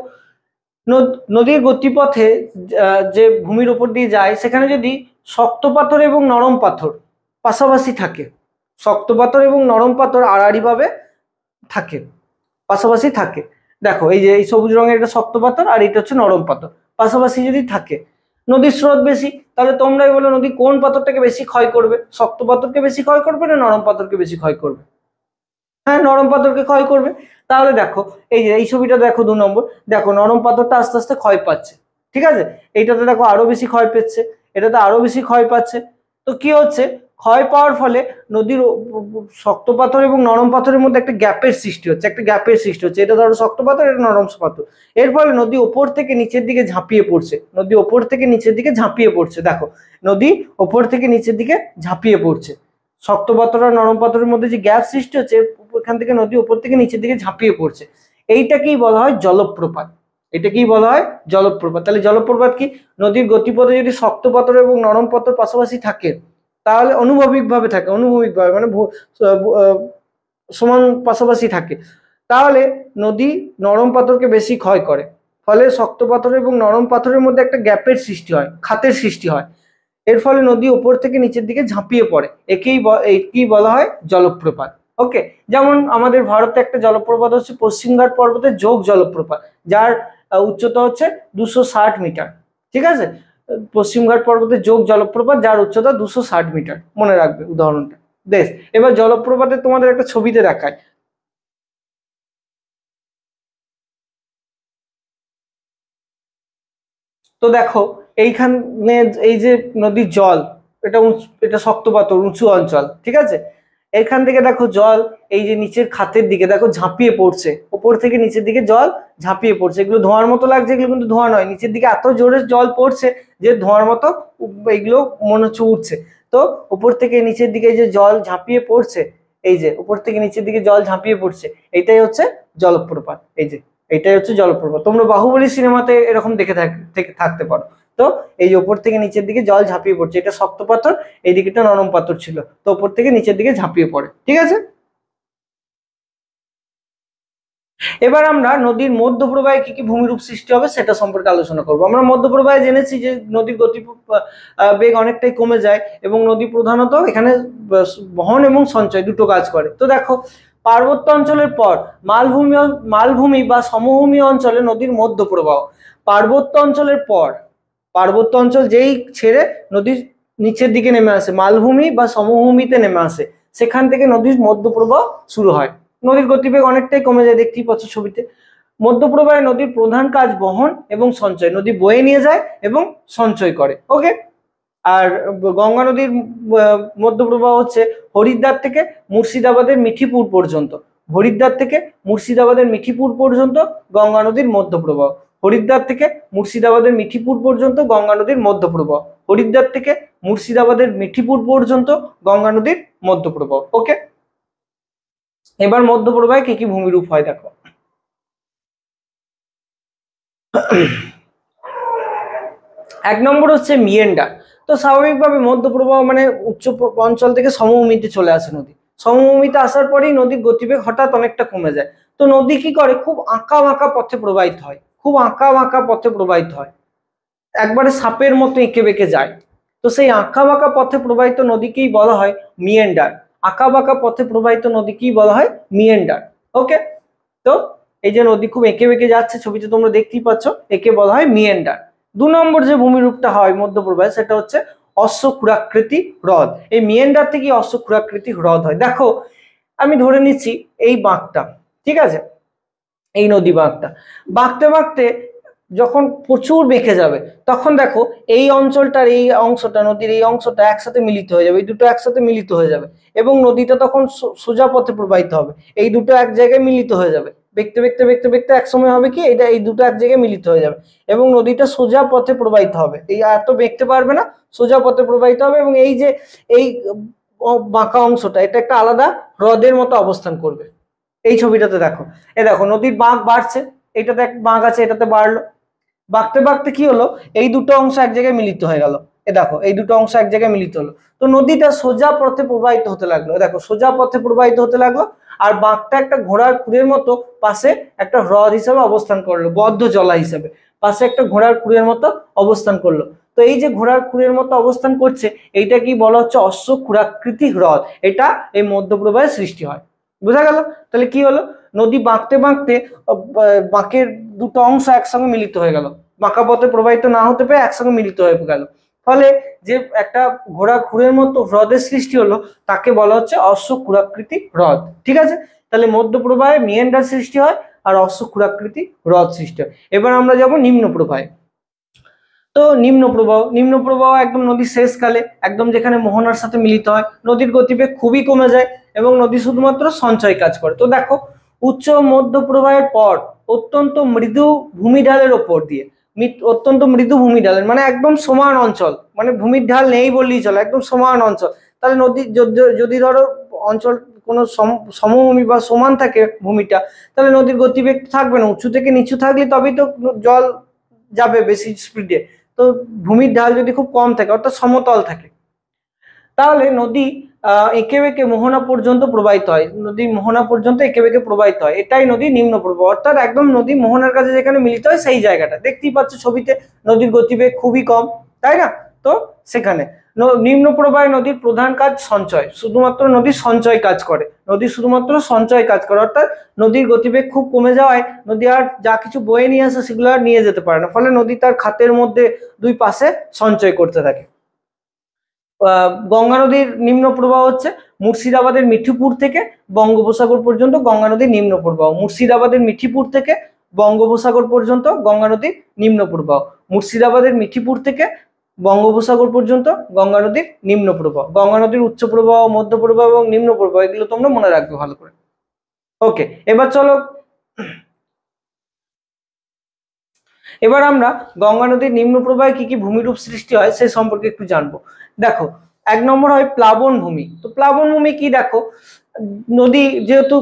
নদীর গতিপথে যে ভূমির উপর দিয়ে যায়, সেখানে যদি শক্ত পাথর এবং নরম পাথর পাশাপাশি থাকে, শক্ত পাথর এবং নরম পাথর আড়াআড়ি ভাবে থাকে, পাশাপাশি থাকে, দেখো এই যে এই সবুজ রঙের এটা শক্ত পাথর আর এটা হচ্ছে নরম পাথর, পাশাপাশি যদি থাকে, নদীর স্রোত বেশি, তাহলে তোমরাই বলো নদী কোন পাথরটাকে বেশি ক্ষয় করবে, শক্ত পাথরকে বেশি ক্ষয় করবে না নরম পাথরকে বেশি ক্ষয় করবে? হ্যাঁ, নরম পাথরকে ক্ষয় করবে। তাহলে দেখো এই যে এই ছবিটা দেখো 2 নম্বর, দেখো নরম পাথরটা আস্তে আস্তে ক্ষয় পাচ্ছে, ঠিক আছে, এইটাতে দেখো আরো বেশি ক্ষয় পাচ্ছে, এটাতে আরো বেশি ক্ষয় পাচ্ছে। তো কি হচ্ছে, ক্ষয় পাওয়ার ফলে নদীর শক্ত পাথর এবং নরম পাথরের মধ্যে একটা গ্যাপের সৃষ্টি হচ্ছে, একটা গ্যাপের সৃষ্টি হচ্ছে, এটা ধরো শক্ত পাথর, এটা নরম পাথর। এর ফলে নদী ওপর থেকে নিচের দিকে ঝাঁপিয়ে পড়ছে, নদী ওপর থেকে নিচের দিকে ঝাঁপিয়ে পড়ছে, দেখো নদী ওপর থেকে নিচের দিকে ঝাঁপিয়ে পড়ছে। শক্ত পাথর আর নরম পাথরের মধ্যে যে গ্যাপ সৃষ্টি হচ্ছে, এখান থেকে নদী উপর থেকে নিচের দিকে ঝাঁপিয়ে পড়ছে, এইটাকেই বলা হয় জলপ্রপাত। এটাকেই বলা হয় জলপ্রপাত। তাহলে জলপ্রপাত কি, নদীর গতিপথে যদি শক্ত পাথর এবং নরম পাথর পাশাপাশি থাকে, তাহলে অনুভবিকভাবে থাকে, অনুভবিকভাবে মানে সমান পাশাপাশি থাকে, তাহলে নদী নরম পাথরকে বেশি ক্ষয় করে, ফলে শক্ত পাথর এবং নরম পাথরের মধ্যে একটা গ্যাপের সৃষ্টি হয়, খাতের সৃষ্টি হয়। এর ফলে নদী উপর থেকে নিচের দিকে ঝাঁপিয়ে পড়ে, একেই বলা হয় জলপ্রপাত। ওকে, যেমন আমাদের ভারতে একটা জলপ্রপাত হচ্ছে পশ্চিমঘাট পর্বতের যোগ জলপ্রপাত, যার উচ্চতা হচ্ছে 260 মিটার, ঠিক আছে, পশ্চিমঘাট পর্বতের যোগ জলপ্রপাত যার উচ্চতা 260 মিটার, মনে রাখবে উদাহরণটা। বেশ, এবার জলপ্রপাতে তোমাদের একটা ছবিতে দেখায়। তো দেখো এইখানে এই যে নদীর জল, এটা শক্ত পাথর, উঁচু অঞ্চল, ঠিক আছে, এখান থেকে দেখো জল এই যে নিচের খাতের দিকে দেখো ঝাঁপিয়ে পড়ছে, উপর থেকে নিচের দিকে জল ঝাঁপিয়ে পড়ছে, এগুলো ধোঁয়ার মতো লাগছে, এগুলো কিন্তু ধোঁয়া নয়, নিচের দিকে এত জোরে জল পড়ছে যে ধোঁয়ার মতো এগুলো মনে হচ্ছে উঠছে। তো উপর থেকে নিচের দিকে যে জল ঝাঁপিয়ে পড়ছে, এই যে উপর থেকে নিচের দিকে জল ঝাঁপিয়ে পড়ছে, এটাই হচ্ছে জলপ্রপাত। এই যে এটাই হচ্ছে জলপ্রপাত, তোমরা বাহুবলী সিনেমাতে এরকম দেখে থাকতে পারো। তো এই যে উপর থেকে নিচের দিকে জল ঝাঁপিয়ে পড়ছে, এটা শক্ত পাথর, এই দিকেটা নরম পাথর ছিল, তো উপর থেকে নিচের দিকে ঝাঁপিয়ে পড়ে, ঠিক আছে। এবার আমরা নদীর মধ্যপ্রবাহে কি কি ভূমিরূপ সৃষ্টি হবে সেটা সম্পর্কে আলোচনা করব। আমরা মধ্যপ্রবাহে জেনেছি যে নদীর গতি বেগ অনেকটাই কমে যায় এবং নদী প্রধানত এখানে বহন এবং সঞ্চয় দুটো কাজ করে। তো দেখো, পার্বত্য অঞ্চলের পর মালভূমি বা সমভূমি অঞ্চলে নদীর মধ্যপ্রবাহ, পার্বত্য অঞ্চলের পর, পার্বত্য অঞ্চল যেই ছেড়ে নদীর নিচের দিকে নেমে আসে, মালভূমি বা সমভূমিতে নেমে আসে, সেখান থেকে নদীর মধ্যপ্রবাহ শুরু হয়। নদীর গতিবেগ অনেকটাই কমে যায়, দেখতেই পাচ্ছ ছবিতে। মধ্যপ্রবাহে নদীর প্রধান কাজ বহন এবং সঞ্চয়, নদী বয়ে নিয়ে যায় এবং সঞ্চয় করে। ওকে, আর গঙ্গা নদীর মধ্যপ্রবাহ হচ্ছে হরিদ্বার থেকে মুর্শিদাবাদের মিঠিপুর পর্যন্ত, হরিদ্বার থেকে মুর্শিদাবাদের মিঠিপুর পর্যন্ত গঙ্গা নদীর মধ্যপ্রবাহ, হরিদ্বার থেকে মুর্শিদাবাদের মিঠিপুর পর্যন্ত গঙ্গা নদীর মধ্যপ্রবাহ, হরিদ্বার থেকে মুর্শিদাবাদের মিঠিপুর পর্যন্ত গঙ্গা নদীর মধ্যপ্রবাহ। ওকে, এবার মধ্যপ্রবাহে কি কি ভূমিরূপ হয় দেখো। এক নম্বর হচ্ছে মিয়েন্ডার। তো স্বাভাবিকভাবে মধ্যপ্রবাহ মানে উচ্চ অঞ্চল থেকে সমভূমিতে চলে আসে নদী, সমভূমিতে আসার পরেই নদীর গতিবেগ হঠাৎ অনেকটা কমে যায়। তো নদী কি করে, খুব আঁকা বাঁকা পথে প্রবাহিত হয়, খুব আঁকা বাঁকা পথে প্রবাহিত হয়, একবারে সাপের মতো এঁকে বেঁকে যায়। তো সেই আঁকা বাঁকা পথে প্রবাহিত নদীকেই বলা হয় মিয়েন্ডার, আঁকা বাঁকা পথে প্রবাহিত নদীকেই বলা হয় মিয়েন্ডার। ওকে, তো এই যে নদী খুব এঁকে বেঁকে যাচ্ছে, ছবিতে তোমরা দেখতেই পাচ্ছ, একে বলা হয় মিয়েন্ডার। 2 নম্বর যে ভূমিরূপটা হয় মধ্যপ্রবাহে সেটা হচ্ছে অশ্বক্ষুরাকৃতি হ্রদ। এই মিয়েন্ডার থেকে অশ্বক্ষুরাকৃতি হ্রদ হয়। দেখো আমি ধরে নিচ্ছি এই বাঁকটা, ঠিক আছে, এই নদী বাঁকটা বাঁকতে বাঁকতে যখন প্রচুর বেঁকে যাবে, তখন দেখো এই অঞ্চলটার এই অংশটা, নদীর এই অংশটা একসাথে মিলিত হয়ে যাবে, এই দুটো একসাথে মিলিত হয়ে যাবে এবং নদীটা তখন সোজা পথে প্রবাহিত হবে, এই দুটো এক জায়গায় মিলিত হয়ে যাবে, দেখতে দেখতে দেখতে দেখতে এক সময় হবে কি, এটা এই দুটো এক জায়গায় মিলিত হয়ে যাবে এবং নদীটা সোজা পথে প্রবাহিত হবে, এই এত দেখতে পারবে না, সোজা পথে প্রবাহিত হবে এবং এই যে এই বাঁকা অংশটা, এটা একটা আলাদা হ্রদের মতো অবস্থান করবে। এই ছবিটাতে দেখো, এ দেখো নদীর বাঁক বাড়ছে, এইটাতে এক বাঁক আছে, এটাতে বাড়লো, বাঁকতে বাঁকতে কি হলো, এই দুটো অংশ এক জায়গায় মিলিত হয়ে গেল, এ দেখো এই দুটো অংশ এক জায়গায় মিলিত হলো, তো নদীটা সোজা পথে প্রবাহিত হতে লাগলো, দেখো সোজা পথে প্রবাহিত হতে লাগলো, আর বাঁকটা একটা ঘোড়ার খুরের মতো পাশে একটা হ্রদ হিসেবে অবস্থান করলো, বদ্ধ জলা হিসেবে পাশে একটা ঘোড়ার খুরের মতো অবস্থান করলো। তো এই যে ঘোড়ার খুরের মতো অবস্থান করছে, এইটা কি বলা হচ্ছে অশ্বক্ষুরাকৃতি হ্রদ, এটা এই মধ্যপ্রবাহের সৃষ্টি হয়। বোঝা গেল? তাহলে কি হলো, নদী বাঁকতে বাঁকতে বাঁকের দুটো অংশ একসঙ্গে মিলিত হয়ে গেল, বাঁকা পথে প্রবাহিত না হতে পেরে একসঙ্গে মিলিত হয়ে গেল, ফলে যে একটা ঘোড়া খুরের মতো হ্রদের সৃষ্টি হলো, তাকে বলা হচ্ছে অশ্বক্ষুরাকৃতি হ্রদ। ঠিক আছে, তাহলে মধ্য প্রবাহে মিয়েন্ডার সৃষ্টি হয় আর অশ্বক্ষুরাকৃতি হ্রদ সৃষ্টি হয়। এবার আমরা যাব নিম্ন প্রবাহে। তো নিম্ন প্রবাহ একদম নদীর শেষকালে, একদম যেখানে মোহনার সাথে মিলিত হয়, নদীর গতিবেগ খুবই কমে যায় এবং নদী শুধুমাত্র সঞ্চয় কাজ করে। তো দেখো, উচ্চ মধ্য প্রবাহের পর অত্যন্ত মৃদু ভূমিঢালের ওপর দিয়ে, অত্যন্ত মৃদু ভূমিঢালের মানে একদম সমান অঞ্চল, মানে ভূমির ঢাল নেই বললেই চলে, একদম সমান অঞ্চল। তাহলে নদী যদি ধরো অঞ্চল কোনো সমভূমি বা সমান থাকে ভূমিটা, তাহলে নদীর গতিবেগ থাকবে না। উঁচু থেকে নিচু থাকলে তবেই তো জল যাবে বেশি স্পিডে। তো ভূমির ঢাল যদি খুব কম থাকে, অর্থাৎ সমতল থাকে, তাহলে নদী এঁকে বেঁকে মোহনা পর্যন্ত প্রবাহিত হয়। নদী মোহনা পর্যন্ত এঁকে বেঁকে প্রবাহিত হয়, এটাই নদী নিম্ন প্রবাহ। অর্থাৎ একদম নদী মোহনার কাছে যেখানে মিলিত হয় সেই জায়গাটা দেখতেই পাচ্ছ ছবিতে, নদীর গতিবেগ খুবই কম, তাই না? তো সেখানে নিম্ন প্রবাহে নদীর প্রধান কাজ সঞ্চয়, শুধুমাত্র নদী সঞ্চয় কাজ করে, নদী শুধুমাত্র সঞ্চয় কাজ করে। অর্থাৎ নদীর গতিবেগ খুব কমে যাওয়ায় নদী আর যা কিছু বয়ে নিয়ে আসে সেগুলো আর নিয়ে যেতে পারে না, ফলে নদী তার খাতের মধ্যে দুই পাশে সঞ্চয় করতে থাকে। গঙ্গা নদীর নিম্ন প্রবাহ হচ্ছে মুর্শিদাবাদের মিঠিপুর থেকে বঙ্গোপসাগর পর্যন্ত গঙ্গা নদীর নিম্ন প্রবাহ। মুর্শিদাবাদের মিঠিপুর থেকে বঙ্গোপসাগর পর্যন্ত গঙ্গা নদীর নিম্ন প্রবাহ। মুর্শিদাবাদের মিঠিপুর থেকে বঙ্গোপসাগর পর্যন্ত গঙ্গা নদীর নিম্ন প্রবাহ। গঙ্গা নদীর উচ্চ প্রবাহ, মধ্য প্রবাহ এবং নিম্ন প্রবাহ, এগুলো তোমরা মনে রাখবে ভালো করে। ওকে, এবার চলো, এবার আমরা গঙ্গা নদীর নিম্ন প্রবাহে কি কি ভূমিরূপ সৃষ্টি হয় সে সম্পর্কে একটু জানবো। দেখো, 1 নম্বর হয় প্লাবন ভূমি। তো প্লাবন ভূমি কি? দেখো, নদী যেহেতু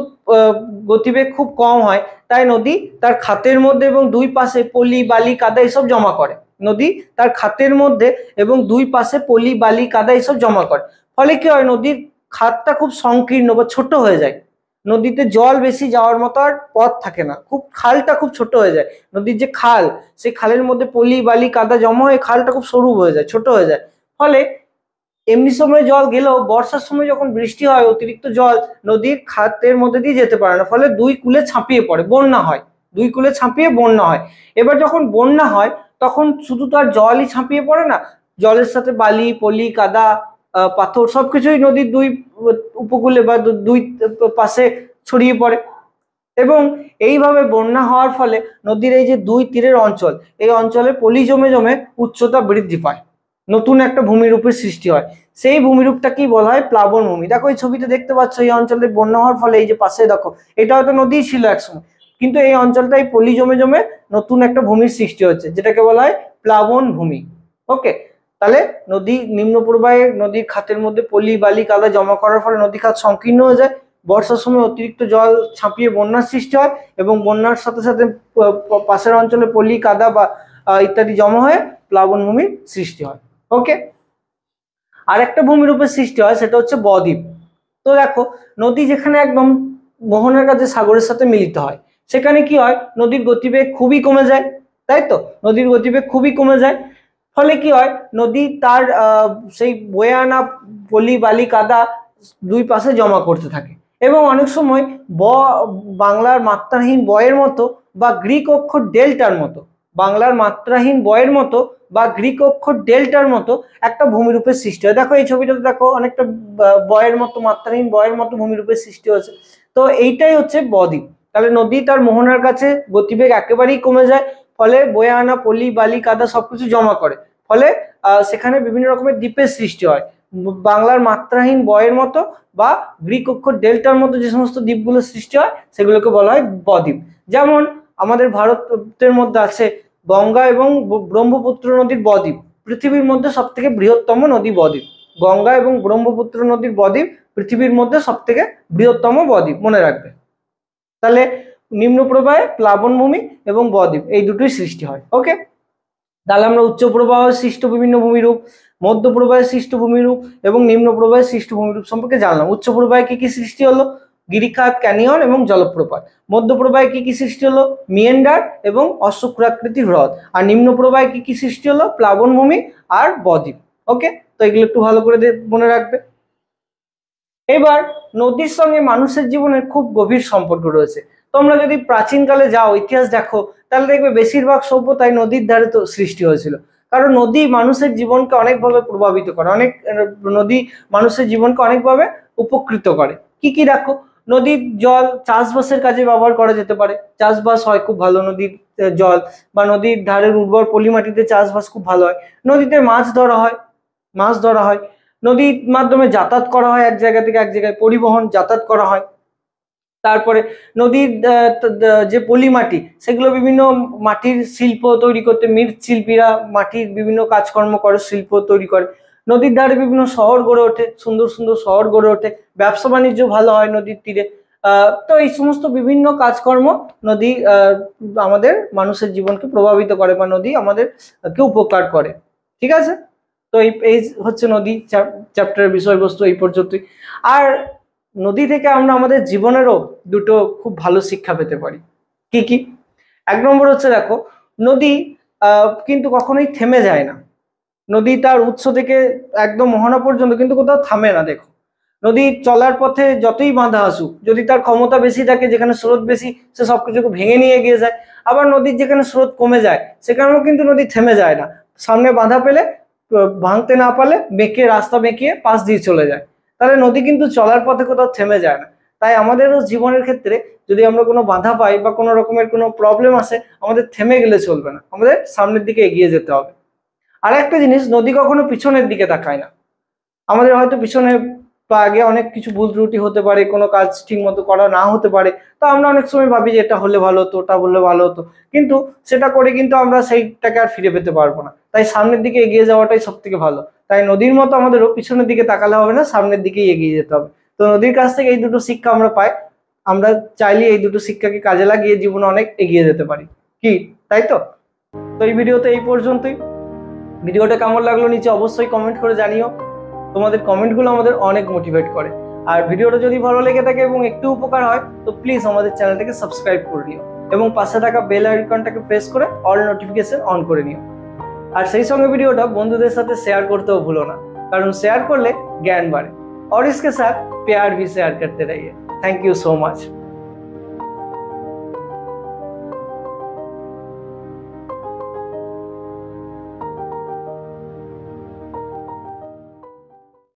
গতিবেগ খুব কম হয়, তাই নদী তার খাতের মধ্যে এবং দুই পাশে পলি বালি কাদা এসব জমা করে। নদী তার খাতের মধ্যে এবং দুই পাশে পলি বালি কাদা এসব জমা করে, ফলে কি হয়, নদীর খাতটা খুব সংকীর্ণ বা ছোট হয়ে যায়। নদীতে জল বেশি যাওয়ার মতো আর পথ থাকে না, খুব খালটা খুব ছোট হয়ে যায়। নদীর যে খাল, সেই খালের মধ্যে পলি বালি কাদা জমা হয়ে খালটা খুব সরু হয়ে যায়, ছোট হয়ে যায়। ফলে এমনি সময় জল গেলেও বর্ষার সময় যখন বৃষ্টি হয়, অতিরিক্ত জল নদীর খাতের মধ্যে দিয়ে যেতে পারে না, ফলে দুই কূলে ছাপিয়ে পড়ে, বন্যা হয়। দুই কূলে ছাপিয়ে বন্যা হয়। এবার যখন বন্যা হয়, তখন শুধু তো আর জলই ছাপিয়ে পড়ে না, জলের সাথে বালি পলি কাদা পাথর সবকিছুই নদীর দুই উপকূলে বা দুই পাশে ছড়িয়ে পড়ে। এবং এইভাবে বন্যা হওয়ার ফলে নদীর এই যে দুই তীরের অঞ্চল, এই অঞ্চলে পলি জমে জমে উচ্চতা বৃদ্ধি পায়, নতুন একটা ভূমিরূপের সৃষ্টি হয়। সেই ভূমিরূপটা কি বলা হয়? প্লাবন ভূমি। দেখো এই ছবিতে দেখতে পাচ্ছ, এই অঞ্চলে বন্যা হওয়ার ফলে এই যে পাশে দেখো, এটা হয়তো নদী ছিল একসময়, কিন্তু এই অঞ্চলটাই পলি জমে জমে নতুন একটা ভূমির সৃষ্টি হচ্ছে, যেটাকে বলা হয় প্লাবন ভূমি। ওকে, তাহলে নদী নিম্ন প্রবাহে নদীর খাতের মধ্যে পলি বালি কাদা জমা করার ফলে নদী খাত সংকীর্ণ হয়ে যায়, বর্ষার সময় অতিরিক্ত জল ছাপিয়ে বন্যার সৃষ্টি হয় এবং বন্যার সাথে সাথে পাশের অঞ্চলে পলি কাদা বা ইত্যাদি জমা হয়ে প্লাবন ভূমির সৃষ্টি হয়। ওকে, আর একটা ভূমিরূপের সৃষ্টি হয়, সেটা হচ্ছে বদ্বীপ। তো দেখো, নদী যেখানে একদম মোহনার কাছে সাগরের সাথে মিলিত হয়, সেখানে কি হয়, নদীর গতিবেগ খুবই কমে যায়, তাই তো? নদীর গতিবেগ খুবই কমে যায়, ফলে কি হয়, নদী তার সেই বয়ে আনা পলি বালি কাদা দুই পাশে জমা করতে থাকে এবং অনেক সময় বাংলার মাত্রাহীন বয়ের মতো বা গ্রিক অক্ষর ডেল্টার মতো, বাংলার মাত্রাহীন বয়ের মতো বা গ্রিক অক্ষর ডেল্টার মতো একটা ভূমিরূপের সৃষ্টি হয়। দেখো এই ছবিটাতে দেখো, অনেকটা বয়ের মতো, মাত্রাহীন বয়ের মতো ভূমিরূপের সৃষ্টি হয়েছে। তো এইটাই হচ্ছে বদ্বীপ। তাহলে নদী তার মোহনার কাছে গতিবেগ একেবারেই কমে যায়, ফলে বয়ে আনা পলি বালি কাদা সবকিছু জমা করে, ফলে সেখানে বিভিন্ন রকমের দ্বীপের সৃষ্টি হয়। বাংলার মাত্রাহীন বয়ের মতো বা গ্রিক অক্ষর ডেল্টার মতো যে সমস্ত দ্বীপগুলোর সৃষ্টি হয়, সেগুলোকে বলা হয় বদ্বীপ। যেমন আমাদের ভারতের মধ্যে আছে গঙ্গা এবং ব্রহ্মপুত্র নদীর বদ্বীপ, পৃথিবীর মধ্যে সব থেকে বৃহত্তম নদী বদ্বীপ। গঙ্গা এবং ব্রহ্মপুত্র নদীর বদ্বীপ পৃথিবীর মধ্যে সব থেকে বৃহত্তম বদ্বীপ, মনে রাখবে। তাহলে নিম্ন প্রবাহে প্লাবন ভূমি এবং বদ্বীপ এই দুটোই সৃষ্টি হয়। ওকে, তাহলে আমরা উচ্চ প্রবাহে সৃষ্ট বিভিন্ন ভূমিরূপ, মধ্য প্রবাহে সৃষ্ট ভূমিরূপ এবং নিম্ন প্রবাহে সৃষ্ট ভূমিরূপ সম্পর্কে জানলাম। উচ্চ প্রবাহে কি কি সৃষ্টি হলো? গিরিখাত, ক্যানিয়ন এবং জলপ্রপাত। মধ্য প্রবাহে কি কি সৃষ্টি হলো? মিয়েন্ডার এবং অশ্বক্ষুরাকৃতি হ্রদ। আর নিম্ন প্রবাহে কি কি সৃষ্টি হলো? প্লাবন ভূমি আর বদ্বীপ। ওকে, তো এগুলো একটু ভালো করে মনে রাখবে। এবার নদীর সঙ্গে মানুষের জীবনের খুব গভীর সম্পর্ক রয়েছে। তোমরা যদি প্রাচীনকালে যাও, ইতিহাস দেখো, তাহলে দেখবে বেশিরভাগ সভ্যতাই নদীর ধারে তো সৃষ্টি হয়েছিল, কারণ নদী মানুষের জীবনকে অনেকভাবে প্রভাবিত করে, নদী মানুষের জীবনকে অনেকভাবে উপকৃত করে। কি কি দেখো, নদীর জল চাষবাসের কাজে ব্যবহার করা যেতে পারে, চাষবাস হয় খুব ভালো নদীর জল, বা নদীর ধারের উর্বর পলি মাটিতে চাষবাস খুব ভালো হয়। নদীতে মাছ ধরা হয়, নদীর মাধ্যমে যাতায়াত করা হয় এক জায়গা থেকে এক জায়গায়, পরিবহন যাতায়াত করা হয়। তারপরে নদীর যে পলি মাটি সেগুলো বিভিন্ন মাটির শিল্প তৈরি করতে, মৃৎশিল্পীরা মাটির বিভিন্ন কাজকর্ম করে, শিল্প তৈরি করে। নদীর ধারে বিভিন্ন শহর গড়ে ওঠে, সুন্দর সুন্দর শহর গড়ে ওঠে, ব্যবসা বাণিজ্য ভালো হয় নদীর তীরে। তো এই সমস্ত বিভিন্ন কাজকর্ম নদী আমাদের মানুষের জীবনকে প্রভাবিত করে, বা নদী আমাদেরকে উপকার করে। ঠিক আছে, তো এই হচ্ছে নদী চ্যাপ্টারের বিষয়বস্তু এই পর্যন্তই। আর নদী থেকে আমরা আমাদের জীবনেরও দুটো খুব ভালো শিক্ষা পেতে পারি। কি কি? এক নম্বর হচ্ছে, দেখো, নদী কিন্তু কখনোই থেমে যায় না। নদী তার উৎস থেকে একদম মোহনা পর্যন্ত কিন্তু কোথাও থামে না। দেখো, নদী চলার পথে যতই বাধা আসুক, যদি তার ক্ষমতা বেশি থাকে, যেখানে স্রোত বেশি, সে সবকিছুকে ভেঙে নিয়ে এগিয়ে যায়। আবার নদীর যেখানে স্রোত কমে যায়, সেখানেও কিন্তু নদী থেমে যায় না। সামনে বাধা পেলে, ভাঙতে না পারলে রাস্তা বেঁকিয়ে পাশ দিয়ে চলে যায়। তাহলে নদী কিন্তু চলার পথে কোথাও থেমে যায় না। তাই আমাদেরও জীবনের ক্ষেত্রে যদি আমরা কোনো বাধা পাই বা কোনো রকমের কোনো প্রবলেম আসে, আমাদের থেমে গেলে চলবে না, আমাদের সামনের দিকে এগিয়ে যেতে হবে। আর একটা জিনিস, নদী কখনো পিছনের দিকে তাকায় না। আমাদের হয়তো পিছনে বা আগে অনেক কিছু ভুল ত্রুটি হতে পারে, কোনো কাজ ঠিক মতো করা না হতে পারে, তো আমরা অনেক সময় ভাবি যে এটা হলে ভালো হতো, ওটা বললে ভালো হতো, কিন্তু সেটা করে কিন্তু আমরা সেইটাকে আর ফিরে পেতে পারবো না। তাই সামনের দিকে এগিয়ে যাওয়াটাই সব থেকে ভালো। তাই নদীর মতো আমাদেরও পিছনের দিকে তাকালে হবে না, সামনের দিকেই এগিয়ে যেতে হবে। তো নদীর কাছ থেকে এই দুটো শিক্ষা আমরা পাই। আমরা চাইলে এই দুটো শিক্ষাকে কাজে লাগিয়ে জীবনে অনেক এগিয়ে যেতে পারি। কি, তাই তো? তো এই ভিডিওতে এই পর্যন্তই। ভিডিওটা কেমন লাগলো নিচে অবশ্যই কমেন্ট করে জানিও। তোমাদের কমেন্টগুলো আমাদের অনেক মোটিভেট করে। আর ভিডিওটা যদি ভালো লেগে থাকে এবং একটু উপকার হয়, তো প্লিজ আমাদের চ্যানেলটাকে সাবস্ক্রাইব করে নিও এবং পাশে থাকা বেল আইকনটাকে প্রেস করে অল নোটিফিকেশন অন করে নিও। আর সেই সঙ্গে ভিডিওটা বন্ধুদের সাথে শেয়ার করতেও ভুলো না, কারণ শেয়ার করলে জ্ঞান বাড়ে। और इसके साथ प्यार भी शेयर करते रहिए। Thank you so much.